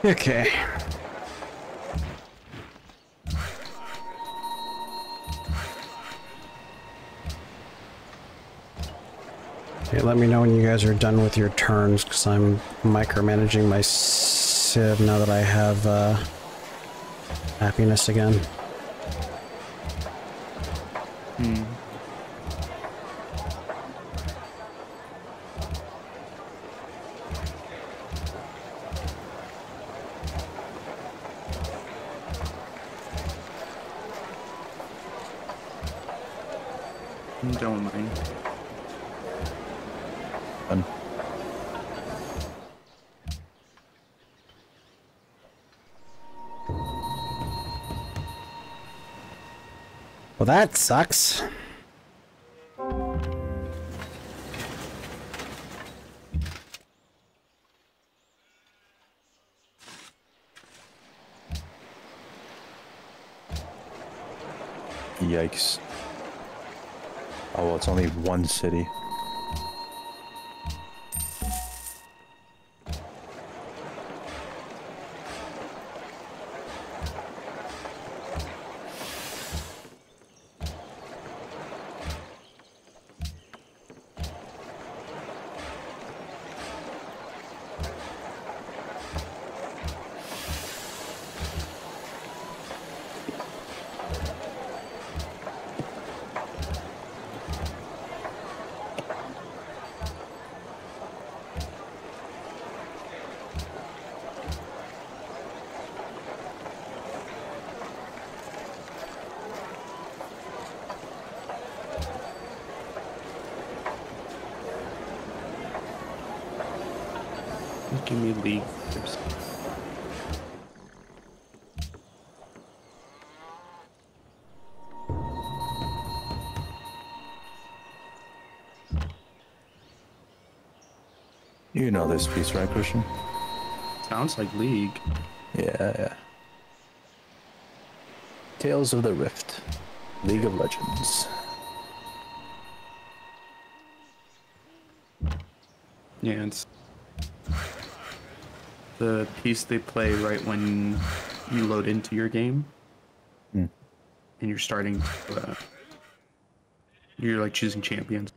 Okay. Okay, let me know when you guys are done with your turns, because I'm micromanaging my Civ now that I have happiness again. Hmm. Don't mind. Fun. Well, that sucks. Yikes. Oh, well, it's only one city. Give me league. You know this piece, right, Christian? Sounds like league. Yeah. Tales of the Rift. League of Legends. Yeah, it's the piece they play right when you load into your game. Hmm. And you're starting to, you're like choosing champions.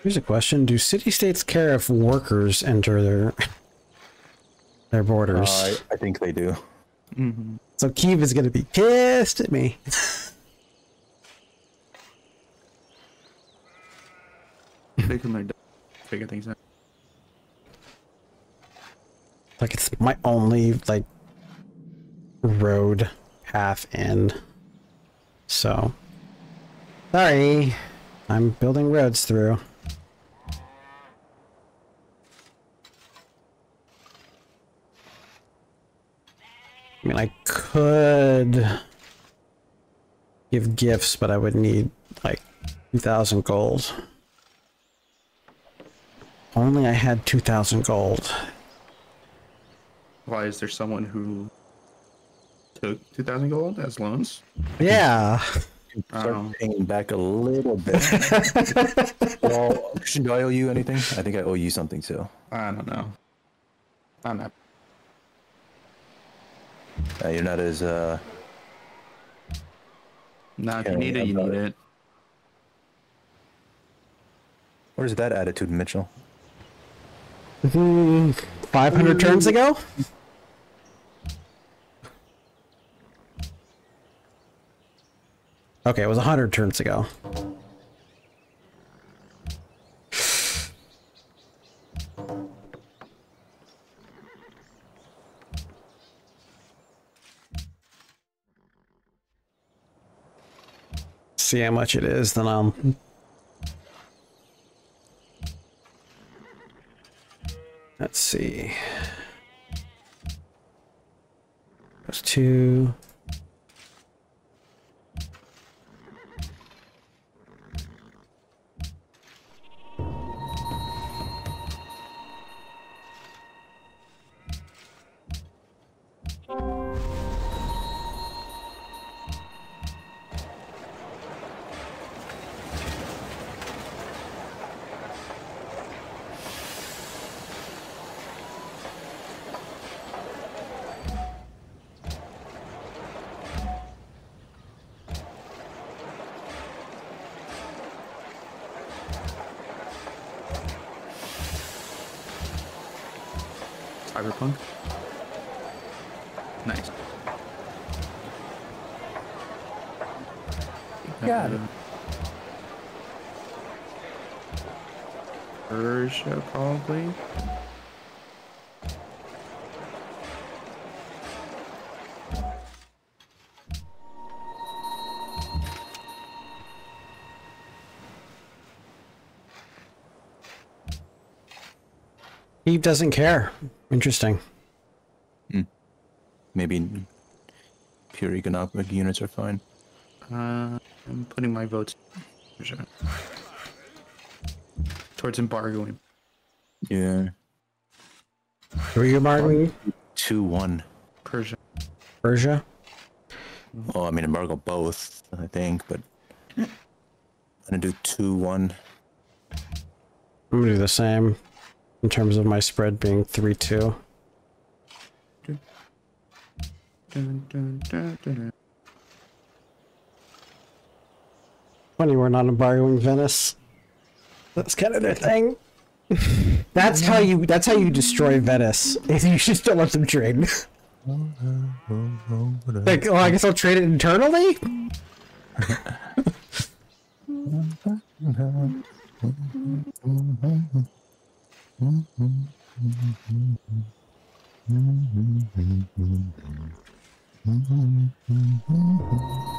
Here's a question. Do city-states care if workers enter their borders? I think they do. Mm-hmm. So Kiev is going to be pissed at me. They can like figure things out. Like, it's my only, like, road path in. So, sorry. I'm building roads through. I mean, I could give gifts, but I would need like 2,000 gold. Only I had 2,000 gold. Why is there someone who took 2,000 gold as loans? Yeah. Start paying back a little bit. Well, Christian, do I owe you anything? I think I owe you something too. I don't know. I'm not. You're not as No, if you need it, you need it. Where's that attitude, Mitchell? 500 turns ago? Okay, it was 100 turns ago. See how much it is, then I'll... Let's see. That's 2. Cyberpunk. Nice. Yeah. Persia, probably. He doesn't care. Interesting. Maybe pure economic units are fine. I'm putting my votes Persia. Towards embargoing. Yeah. Who are you embargoing? 2-1. Persia. Persia? Well, I mean, embargo both, I think, but I'm gonna do 2-1. I'm gonna do the same in terms of my spread being 3-2. Dun, dun, dun, dun, dun. Funny, we're not embargoing Venice. That's kind of their thing. That's how you destroy Venice. You just don't let them trade. Like, oh, I guess I'll trade it internally?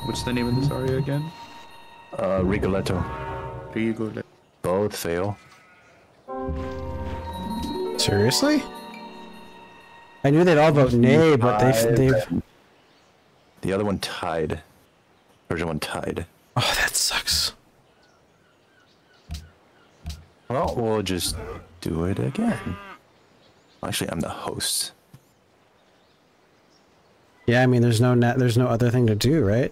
What's the name of this aria again? Rigoletto. There you go. Both fail. Seriously? I knew they'd all vote nay, but they've... The other one tied. Persian one tied. Oh, that sucks. Well, we'll just do it again. Actually, I'm the host. Yeah, I mean, there's no other thing to do, right?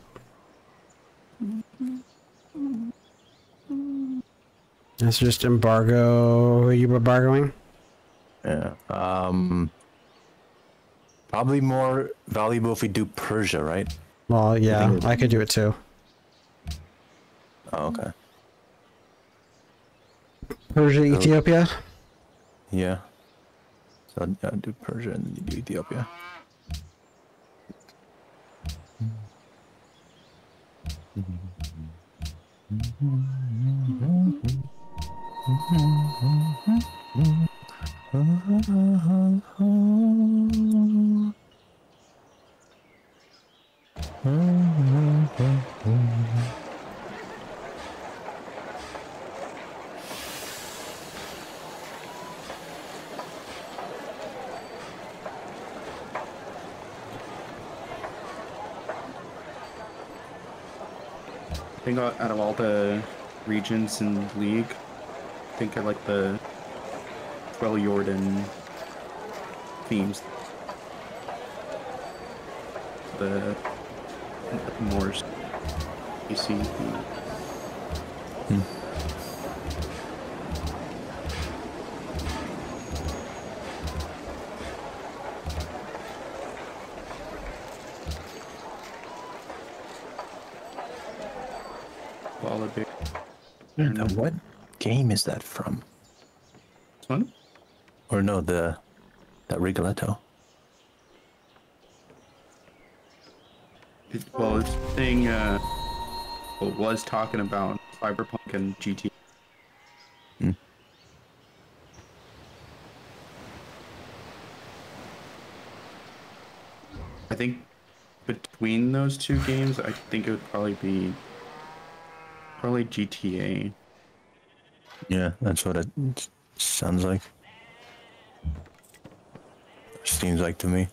Let's just embargo. Who are you embargoing? Yeah. Probably more valuable if we do Persia, right? Well, yeah, I could do it too. Oh, okay. Persia, Ethiopia? Yeah. So I'll do Persia and then you do Ethiopia. think out of all the regions in League, I think I like the Jordan themes. The more PC theme. Wallaby. Now, what game is that from? This one? Or no, that Rigoletto. Well, it's saying, was talking about Cyberpunk and GTA. I think between those two games, I think it would probably be GTA. Yeah, that's what it sounds like. Seems like to me.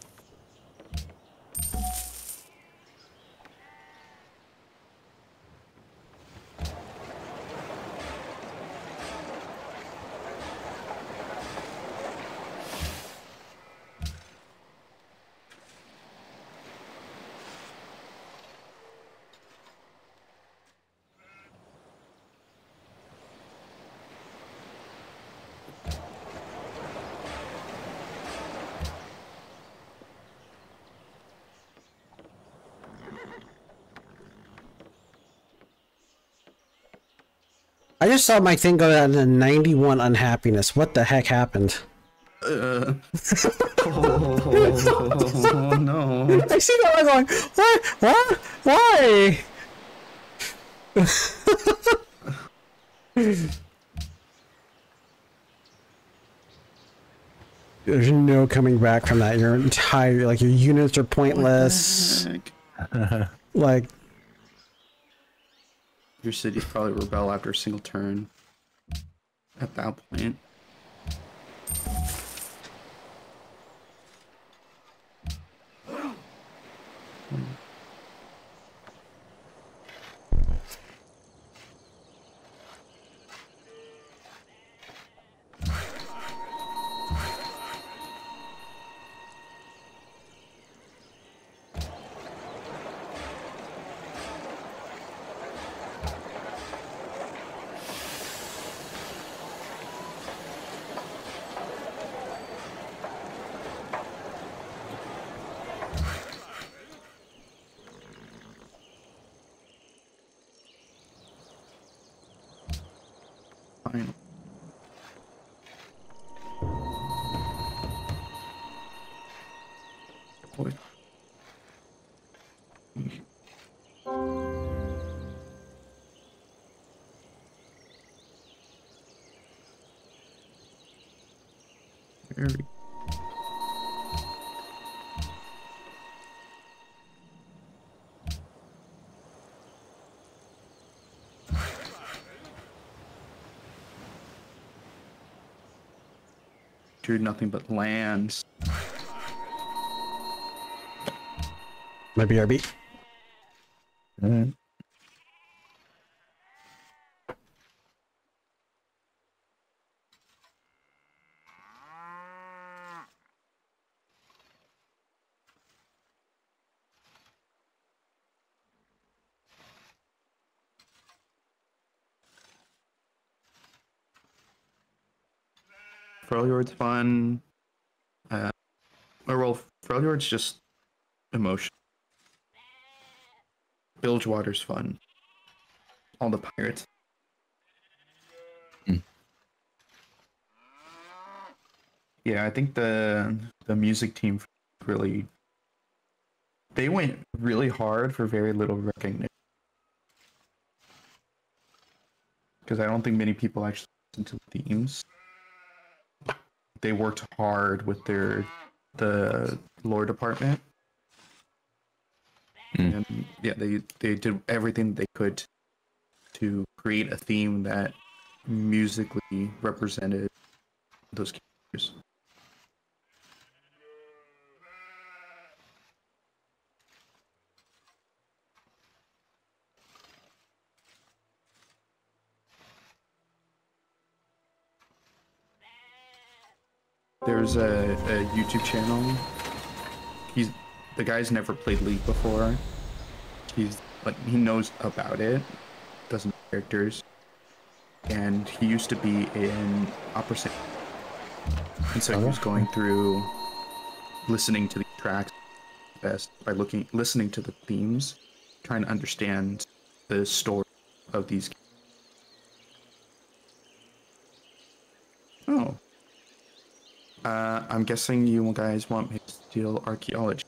I just saw my thing go down to 91 unhappiness. What the heck happened? Oh no. I see that. I'm going, what? What? Why? There's no coming back from that. Your entire, like, your units are pointless. Like, Your cities probably rebel after a single turn. At that point. Fine. Boy. Very. Drew nothing but lands. my BRB. Freljord's fun. Well, Freljord's just emotion. Bilgewater's fun. All the pirates. Yeah, I think the music team really, they went really hard for very little recognition. Because I don't think many people actually listen to the themes. They worked hard with the lore department. And yeah, they did everything they could to create a theme that musically represented those characters. There's a YouTube channel. The guy's never played League before. He's like, he knows about it, doesn't know characters, and he used to be in opera singer. And so he was going through, listening to the tracks best by listening to the themes, trying to understand the story of these. Oh. I'm guessing you guys want me to steal archaeology.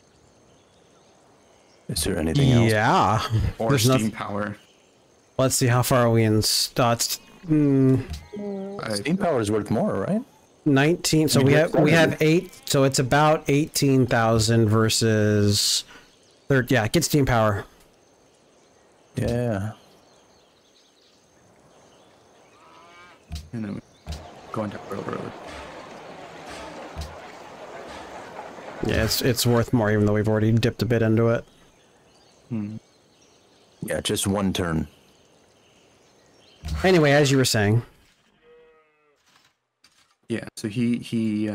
Is there anything else? Yeah. Or There's steam nothing. power. Let's see, how far are we in stats? Steam power is worth more, right? 19. So we have 8. So it's about 18,000 versus 30. Yeah, get steam power. Yeah. And then going down real early. Yeah, it's worth more, even though we've already dipped a bit into it. Yeah, just one turn. Anyway, as you were saying. Yeah, so he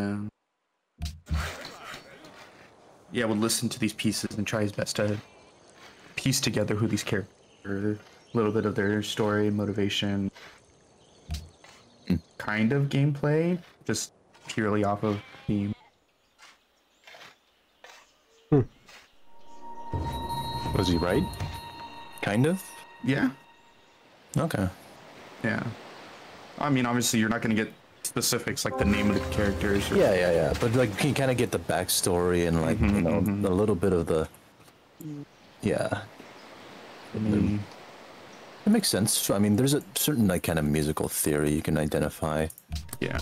would listen to these pieces and try his best to piece together who these characters are, a little bit of their story, motivation, kind of gameplay, just purely off of theme. Was he right? Kind of? Yeah. Okay. Yeah. I mean, obviously, you're not going to get specifics like the name of the characters. Or... Yeah. But like, you can kind of get the backstory and like, you know, a little bit of the. Yeah. It makes sense. I mean, there's a certain like kind of musical theory you can identify. Yeah.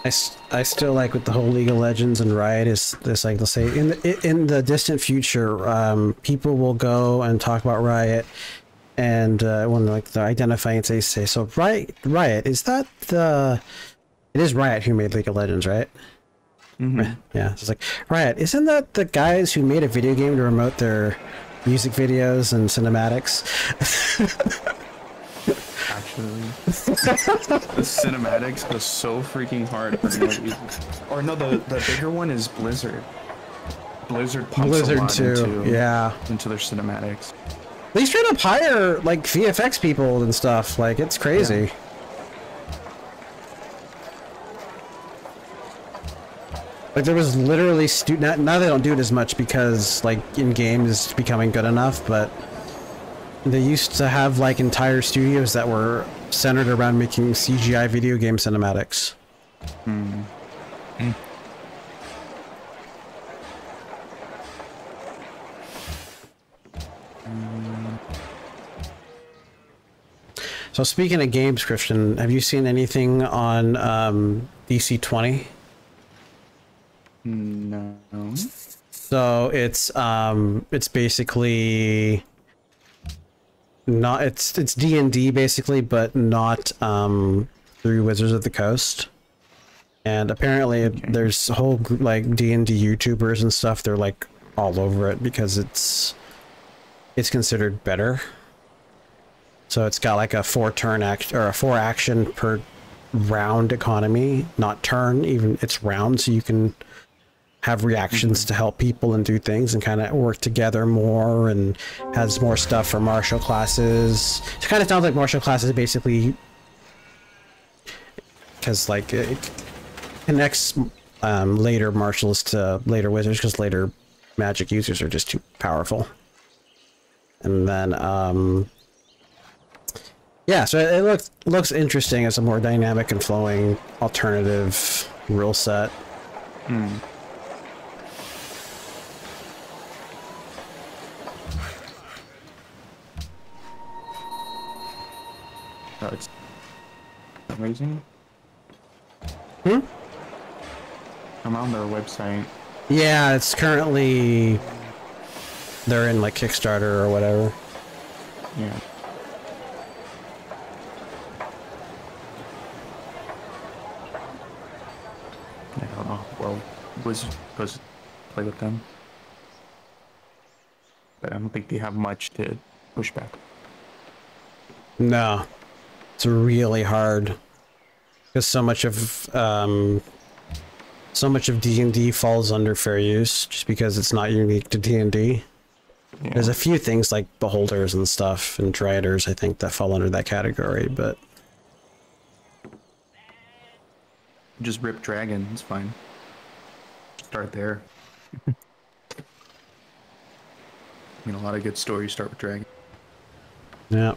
I still like with the whole League of Legends and Riot is this, like they'll say in the distant future, people will go and talk about Riot, and when like they're identifying, they say, so Riot, is that the? It is Riot who made League of Legends, right? Yeah, it's like Riot. Isn't that the guys who made a video game to promote their music videos and cinematics? Actually, the cinematics was so freaking hard. Or no, the bigger one is Blizzard. Blizzard pumps a lot too. into their cinematics. They straight up hire like VFX people and stuff. Like, it's crazy. Yeah. Like, there was literally now they don't do it as much because like in games it's becoming good enough, but they used to have like entire studios that were centered around making CGI video game cinematics. So speaking of games, Christian, have you seen anything on DC-20? No. So it's basically not it's D&D basically, but not through Wizards of the Coast. And apparently there's a whole group like D&D YouTubers and stuff. They're like all over it because it's considered better. So it's got like a 4 action per round economy, not turn, even it's round, so you can have reactions to help people and do things and kind of work together more, and has more stuff for martial classes. It kind of sounds like martial classes basically, because like it connects later martials to later wizards, because later magic users are just too powerful. And then yeah, so it looks interesting as a more dynamic and flowing alternative rule set. It's amazing. I'm on their website. Yeah, it's currently they're in like Kickstarter or whatever. Yeah. I don't know. Well, Wizards goes to play with them, but I don't think they have much to push back. No, it's really hard because so much of so much of D&D falls under fair use just because it's not unique to D&D. Yeah. There's a few things like beholders and stuff and dryaders, I think, that fall under that category, but Just rip dragon, it's fine. Start there. I mean, a lot of good stories start with dragon. yeah.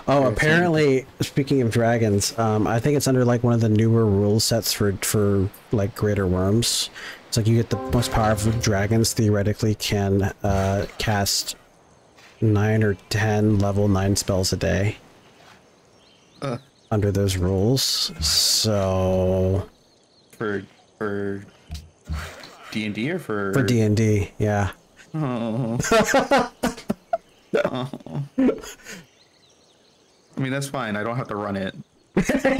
Oh, apparently, speaking of dragons, I think it's under like one of the newer rule sets for like greater worms. It's like you get the most powerful dragons theoretically can cast 9 or 10 level 9 spells a day under those rules. So For D&D or for D&D, yeah. Oh. Oh. I mean, that's fine. I don't have to run it.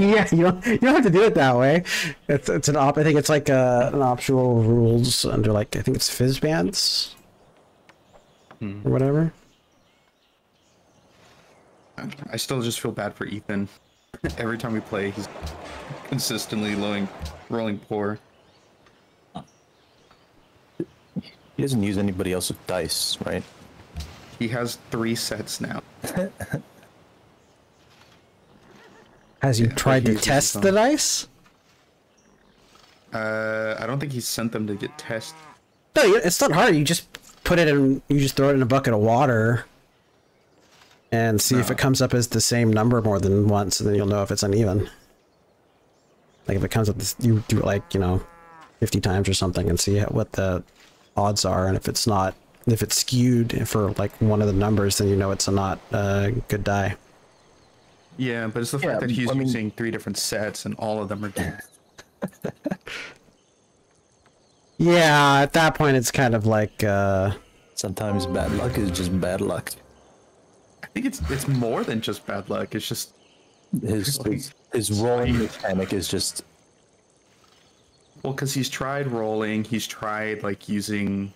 Yeah, you don't have to do it that way. It's an I think it's like an optional rules under like I think it's fizz bands or whatever. I still just feel bad for Ethan. Every time we play, he's consistently rolling poor. He doesn't use anybody else's dice, right? He has 3 sets now. Has he tried to he uses test some. the dice? I don't think he sent them to get tested. No, it's not hard. You just put it in. You just throw it in a bucket of water, and see if it comes up as the same number more than once, and then you'll know if it's uneven. Like if it comes up, you do it like 50 times or something, and see what the odds are, and if it's not, if it's skewed for like one of the numbers, then you know it's not a good die. Yeah, but it's the fact that he's using 3 different sets and all of them are different. Yeah, at that point it's kind of like Sometimes bad luck is just bad luck. I think it's more than just bad luck. It's just His rolling mechanic is just... well, because he's tried rolling. He's tried like using,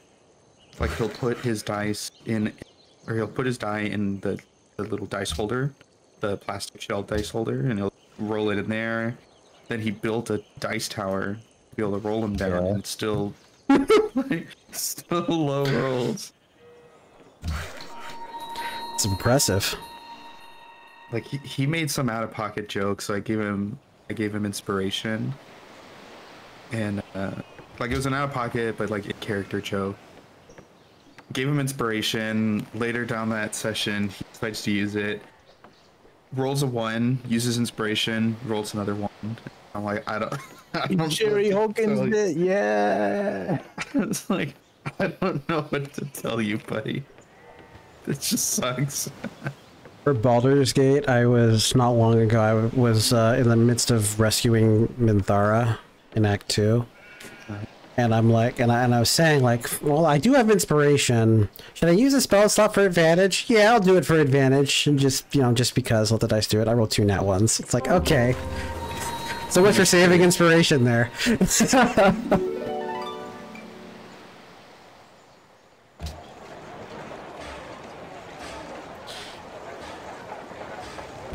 like he'll put his dice in, or he'll put his die in the little dice holder, the plastic shell dice holder, and he'll roll it in there. Then he built a dice tower to be able to roll them down, and it's still still low rolls. it's impressive. Like he made some out of pocket jokes, so I gave him inspiration, and like it was an out of pocket but like a character joke. Gave him inspiration. Later down that session, he decides to use it. Rolls a 1, uses inspiration, rolls another 1. I'm like, I don't Jerry Hawkins did, yeah. It's like, I don't know what to tell you, buddy. It just sucks. For Baldur's Gate, I was not long ago. I was in the midst of rescuing Minthara in Act 2, and I'm like, and I was saying like, well, I do have inspiration. Should I use a spell slot for advantage? Yeah, I'll do it for advantage, and just just because let the dice do it. I rolled 2 nat ones. It's like okay. So much for saving inspiration there. I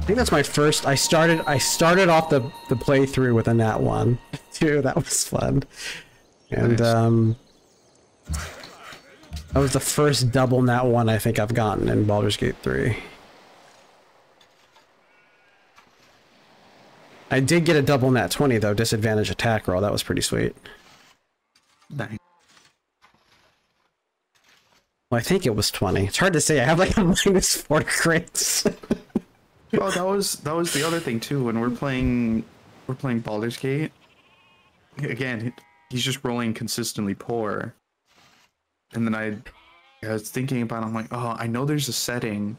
think that's my first. I started off the playthrough with a nat 1 too. That was fun, and that was the first double nat 1 I think I've gotten in Baldur's Gate 3. I did get a double nat 20 though, disadvantage attack roll. That was pretty sweet. Nice. Well, I think it was 20. It's hard to say. I have like a -4 crits. Oh, that was the other thing too. When we're playing Baldur's Gate. Again, he's just rolling consistently poor. And then I was thinking about it, I'm like, oh, I know there's a setting.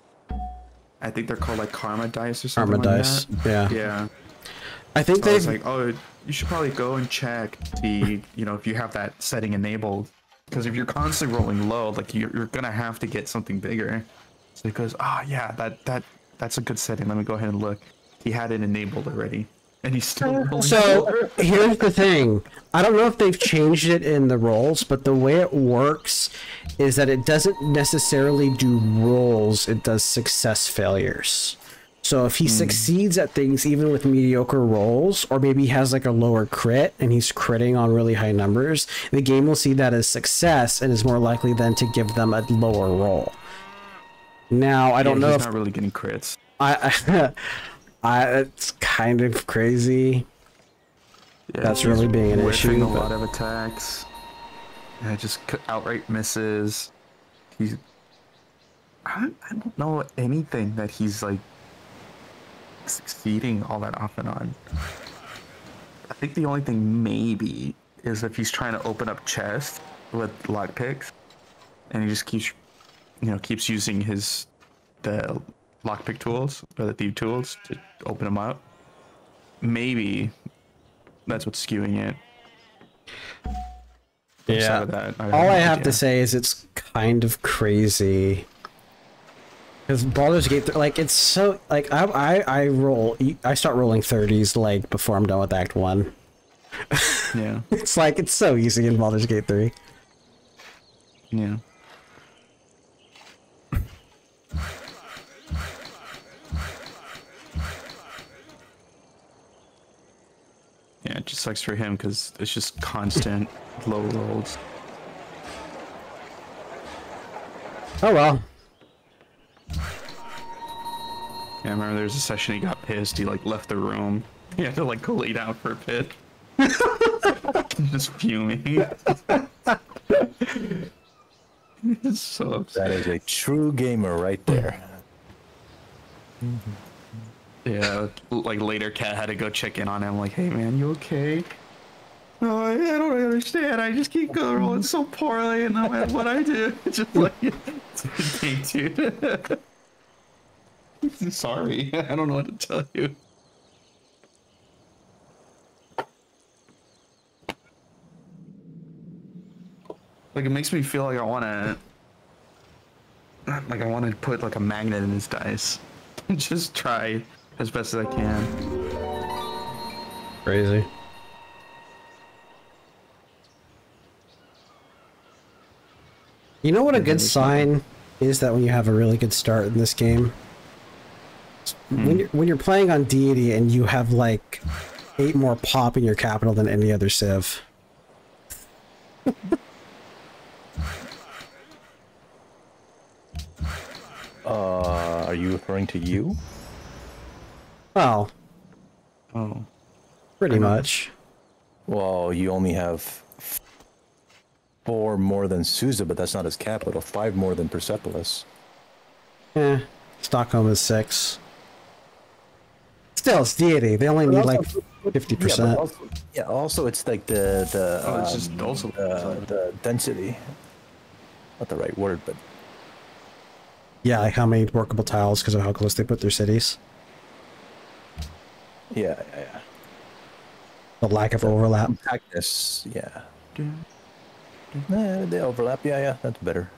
I think they're called like karma dice or something. Karma like dice. that. Yeah. Yeah. I think So I was they like, oh, you should probably go and check, see, if you have that setting enabled. Because if you're constantly rolling low, like you're gonna have to get something bigger. So he goes, yeah, that's a good setting. Let me go ahead and look. He had it enabled already, and he's still rolling. So here's the thing. I don't know if they've changed it in the rolls, but the way it works is that it doesn't necessarily do rolls. It does success failures. So if he succeeds at things even with mediocre rolls, or maybe he has like a lower crit and he's critting on really high numbers, the game will see that as success and is more likely then to give them a lower roll. Now, I don't know he's if not really getting crits. it's kind of crazy. Yeah, That's really being an issue. A lot of attacks. Yeah, just outright misses. I don't know anything that he's like succeeding all that often on. I think the only thing maybe is if he's trying to open up chests with lockpicks, and he just keeps using the lockpick tools or the thief tools to open them up. Maybe that's what's skewing it. Yeah. All I have to say is it's kind of crazy. Because Baldur's Gate, like, it's so, like, I start rolling 30s, like, before I'm done with Act 1. Yeah. It's like, it's so easy in Baldur's Gate 3. Yeah. Yeah, it just sucks for him because it's just constant low rolls. Oh well. Yeah, I remember there was a session he got pissed. He like left the room. He had to like go lay down for a bit. Just fuming. It's so upset. That is a true gamer right there. Yeah, like later Kat had to go check in on him like, hey man, you okay? No, I don't understand. I just keep going rolling so poorly and no matter what I do. Just like, it's a good thing, dude. I'm sorry. I don't know what to tell you. Like, it makes me feel like I want to put like a magnet in his dice. Just try as best as I can. Crazy. You know what a good sign is that when you have a really good start in this game? When you're playing on Deity and you have like 8 more pop in your capital than any other civ. Are you referring to you? Well, Oh. pretty much. Well, you only have 4 more than Sousa, but that's not his capital. 5 more than Persepolis. Eh, Stockholm is 6. Still, it's Deity. They only need like 50%. Also it's like It's just also the density. Not the right word, but Yeah, like how many workable tiles because of how close they put their cities. yeah. The lack of overlap. Compactness, yeah. They overlap, yeah, that's better.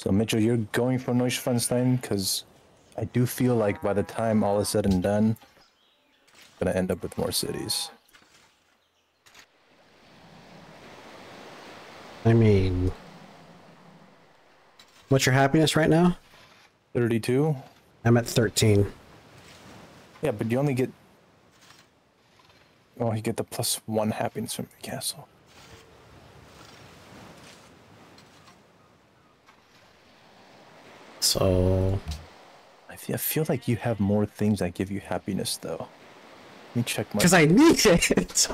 So Mitchell, you're going for Neuschwanstein because I do feel like by the time all is said and done, I'm gonna end up with more cities. I mean, what's your happiness right now? 32. I'm at 13. Yeah, but you only get. Oh, you get the +1 happiness from the castle. So I feel like you have more things that give you happiness, though. Let me check my. because I need it.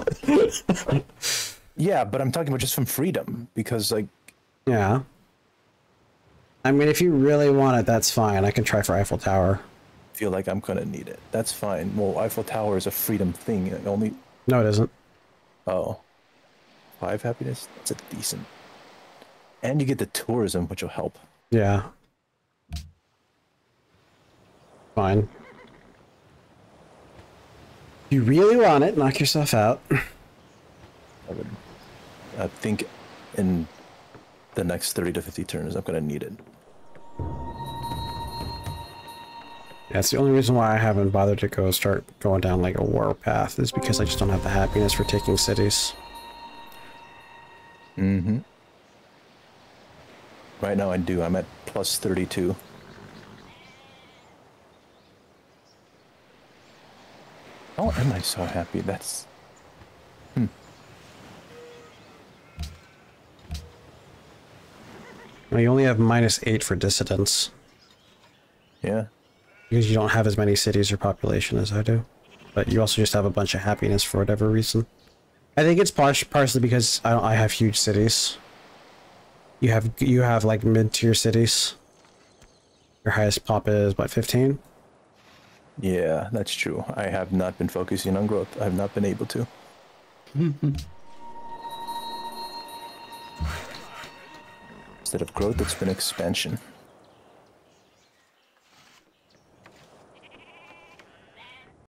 Yeah, but I'm talking about just from freedom, because like. Yeah. I mean, if you really want it, that's fine. I can try for Eiffel Tower. Feel like I'm gonna need it. That's fine. Well, Eiffel Tower is a freedom thing. It only. No, it isn't. Oh. 5 happiness? That's a decent. And you get the tourism, which will help. Yeah. Fine. You really want it, knock yourself out. I think in the next 30 to 50 turns, I'm gonna need it. That's the only reason why I haven't bothered to start going down like a war path, is because I just don't have the happiness for taking cities. Mm-hmm. Right now I do. I'm at +32. How am I so happy? That's... Well, you only have -8 for dissidents. Yeah. Because you don't have as many cities or population as I do. But you also just have a bunch of happiness for whatever reason. I think it's partially because I have huge cities. You have like mid-tier cities. Your highest pop is what, 15? Yeah, that's true. I have not been focusing on growth. I have not been able to. Instead of growth, it's been expansion.